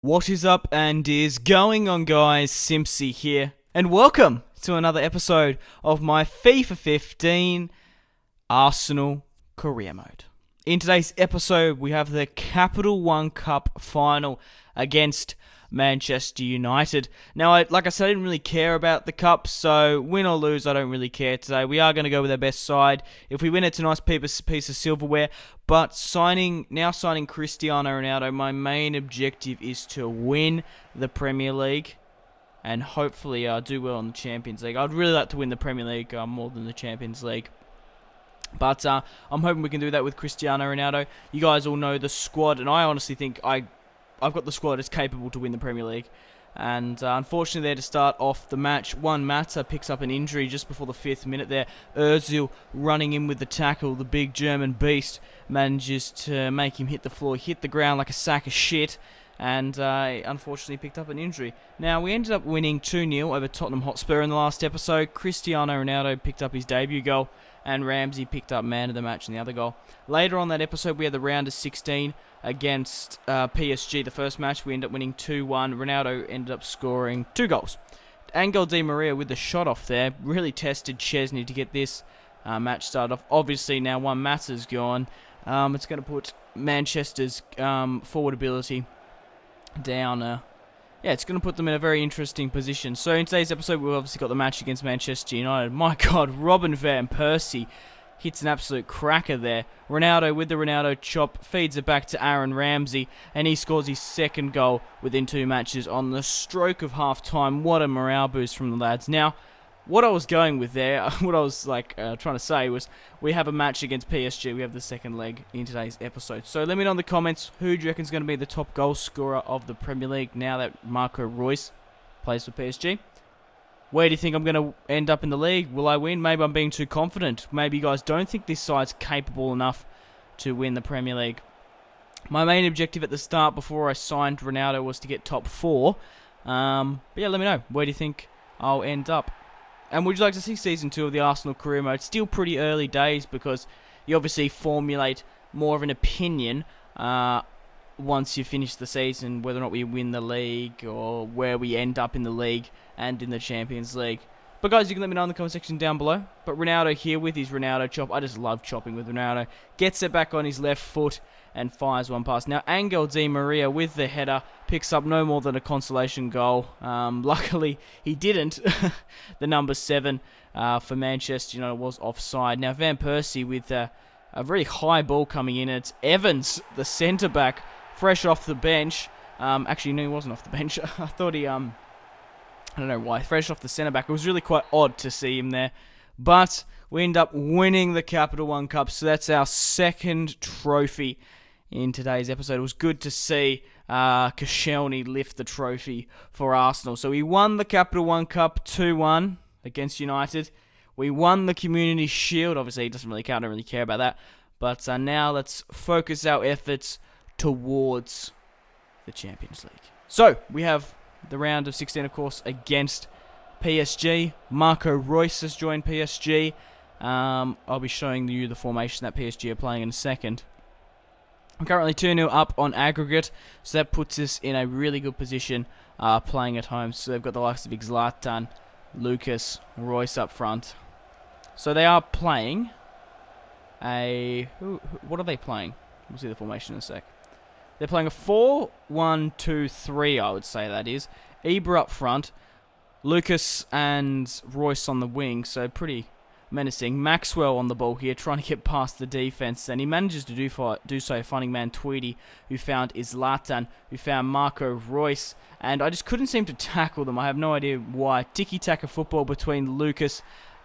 What is up and is going on, guys? Simpzy here, and welcome to another episode of my FIFA 15 Arsenal career mode. In today's episode, we have the Capital One Cup final against Manchester United. Now, like I said, I didn't really care about the cup, so win or lose, I don't really care today. We are going to go with our best side. If we win, it's a nice piece of silverware. But signing Cristiano Ronaldo, my main objective is to win the Premier League and hopefully do well in the Champions League. I'd really like to win the Premier League more than the Champions League. But I'm hoping we can do that with Cristiano Ronaldo. You guys all know the squad, and I honestly think I've got the squad that's capable to win the Premier League. And unfortunately there to start off the match, Juan Mata picks up an injury just before the 5th minute there. Ozil running in with the tackle, the big German beast, manages to make him hit the floor, hit the ground like a sack of shit, and unfortunately picked up an injury. Now, we ended up winning 2-0 over Tottenham Hotspur in the last episode. Cristiano Ronaldo picked up his debut goal, and Ramsey picked up man of the match in the other goal. Later on that episode, we had the round of 16 against PSG. The first match, we ended up winning 2-1. Ronaldo ended up scoring 2 goals. Angel Di Maria with the shot off there really tested Chesney to get this match started off. Obviously, now Juan Mata's gone. It's going to put Manchester's forward ability down. It's going to put them in a very interesting position. So in today's episode, we've obviously got the match against Manchester United. My God, Robin van Persie hits an absolute cracker there. Ronaldo with the Ronaldo chop feeds it back to Aaron Ramsey, and he scores his second goal within 2 matches on the stroke of half-time. What a morale boost from the lads. Now, what I was going with there, what I was trying to say was, we have a match against PSG. We have the second leg in today's episode. So let me know in the comments, who do you reckon is going to be the top goal scorer of the Premier League now that Marco Reus plays for PSG? Where do you think I'm going to end up in the league? Will I win? Maybe I'm being too confident. Maybe you guys don't think this side's capable enough to win the Premier League. My main objective at the start, before I signed Ronaldo, was to get top 4. But yeah, let me know. Where do you think I'll end up? And would you like to see Season 2 of the Arsenal career mode? Still pretty early days, because you obviously formulate more of an opinion once you finish the season, whether or not we win the league or where we end up in the league and in the Champions League. But guys, you can let me know in the comment section down below. But Ronaldo here with his Ronaldo chop. I just love chopping with Ronaldo. Gets it back on his left foot and fires one past. Now, Angel Di Maria with the header picks up no more than a consolation goal. Luckily, he didn't. The number 7 for Manchester United was offside. Now, Van Persie with a very high ball coming in. It's Evans, the centre-back, fresh off the bench. Actually, no, he wasn't off the bench. I thought he... I don't know why. Fresh off the centre-back. It was really quite odd to see him there. But we end up winning the Capital One Cup. So that's our second trophy in today's episode. It was good to see Koscielny lift the trophy for Arsenal. So we won the Capital One Cup 2-1 against United. We won the Community Shield. Obviously, it doesn't really count. I don't really care about that. But now let's focus our efforts towards the Champions League. So we have the round of 16, of course, against PSG. Marco Reus has joined PSG. I'll be showing you the formation that PSG are playing in a second. I'm currently 2-0 up on aggregate, so that puts us in a really good position playing at home. So they've got the likes of Zlatan, Lucas, Reus up front. So they are playing what are they playing? We'll see the formation in a sec. They're playing a 4-1-2-3, I would say that is. Ibra up front, Lucas and Reus on the wing, so pretty menacing. Maxwell on the ball here, trying to get past the defense, and he manages to do so, finding man Tweedy, who found Zlatan, who found Marco Reus, and I just couldn't seem to tackle them. I have no idea why. Tiki-taka football between Lucas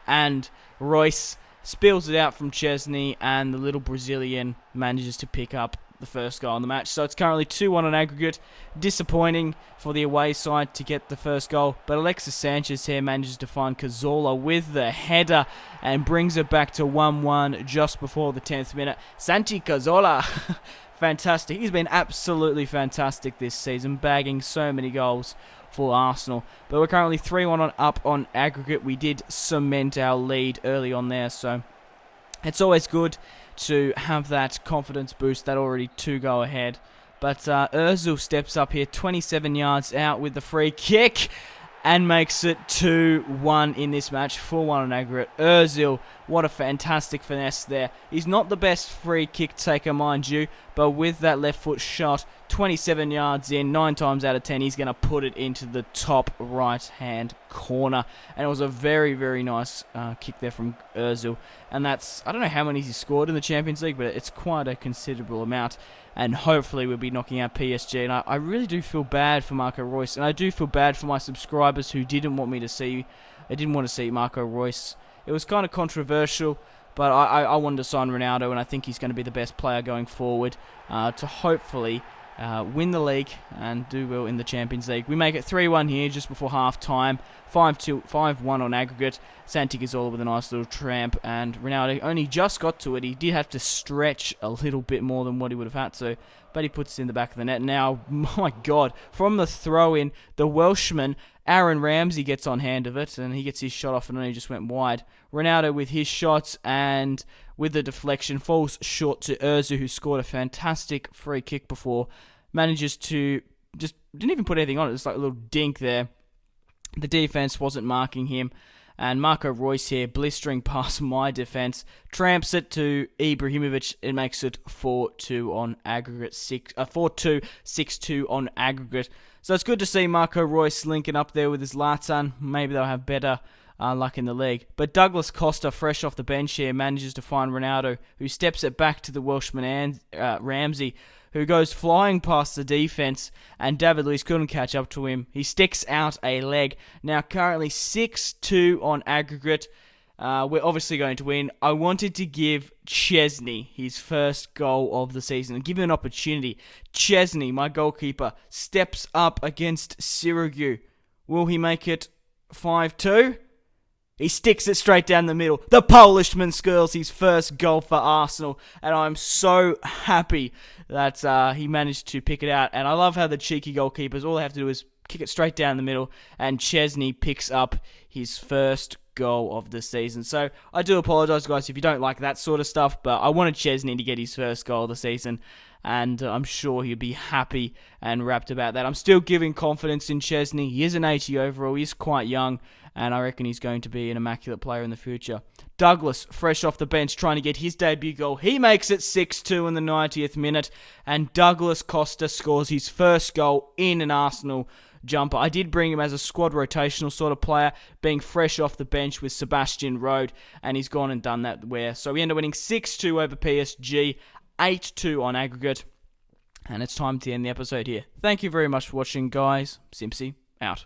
and Reus, spills it out from Chesney, and the little Brazilian manages to pick up the first goal in the match. So it's currently 2-1 on aggregate. Disappointing for the away side to get the first goal, but Alexis Sanchez here manages to find Cazorla with the header and brings it back to 1-1 just before the 10th minute. Santi Cazorla, fantastic. He's been absolutely fantastic this season, bagging so many goals for Arsenal. But we're currently 3-1 up on aggregate. We did cement our lead early on there, so it's always good to have that confidence boost, that already 2 go ahead. But Ozil steps up here, 27 yards out with the free kick, and makes it 2-1 in this match, 4-1 on aggregate. Ozil, what a fantastic finesse there. He's not the best free kick taker, mind you, but with that left foot shot, 27 yards in, 9 times out of 10, he's going to put it into the top right-hand corner. And it was a very, very nice kick there from Ozil. And that's, I don't know how many he scored in the Champions League, but it's quite a considerable amount. And hopefully we'll be knocking out PSG. And I really do feel bad for Marco Reus. And I do feel bad for my subscribers who didn't want to see Marco Reus. It was kind of controversial, but I wanted to sign Ronaldo, and I think he's going to be the best player going forward to hopefully win the league and do well in the Champions League. We make it 3-1 here just before half-time, 5-1 on aggregate. Santi Cazorla with a nice little tramp, and Ronaldo only just got to it. He did have to stretch a little bit more than what he would have had to, but he puts it in the back of the net. Now, my God, from the throw-in, the Welshman, Aaron Ramsey, gets on hand of it, and he gets his shot off and only just went wide. Ronaldo with his shots, and with the deflection, falls short to Ozil, who scored a fantastic free kick before. Manages to just didn't even put anything on it. It's like a little dink there. The defense wasn't marking him. And Marco Reus here, blistering past my defense, tramps it to Ibrahimovic. It makes it 4-2 on aggregate, 4-2, 6-2 on aggregate. So it's good to see Marco Reus linking up there with his Zlatan. Maybe they'll have better luck in the league. But Douglas Costa, fresh off the bench here, manages to find Ronaldo, who steps it back to the Welshman and Ramsey, who goes flying past the defense, and David Luiz couldn't catch up to him. He sticks out a leg. Now currently 6-2 on aggregate. We're obviously going to win. I wanted to give Chesney his first goal of the season and give him an opportunity. Chesney, my goalkeeper, steps up against Sirigu. Will he make it 5-2? He sticks it straight down the middle. The Polishman scores his first goal for Arsenal, and I'm so happy that he managed to pick it out. And I love how the cheeky goalkeepers, all they have to do is kick it straight down the middle, and Chesney picks up his first goal of the season. So I do apologise, guys, if you don't like that sort of stuff, but I wanted Chesney to get his first goal of the season, and I'm sure he'll be happy and rapt about that. I'm still giving confidence in Chesney. He is an 80 overall. He's quite young, and I reckon he's going to be an immaculate player in the future. Douglas, fresh off the bench, trying to get his debut goal. He makes it 6-2 in the 90th minute, and Douglas Costa scores his first goal in an Arsenal jumper. I did bring him as a squad rotational sort of player, being fresh off the bench with Sebastian Rode, and he's gone and done that where. So we end up winning 6-2 over PSG, 8-2 on aggregate, and it's time to end the episode here. Thank you very much for watching, guys. Simpzy, out.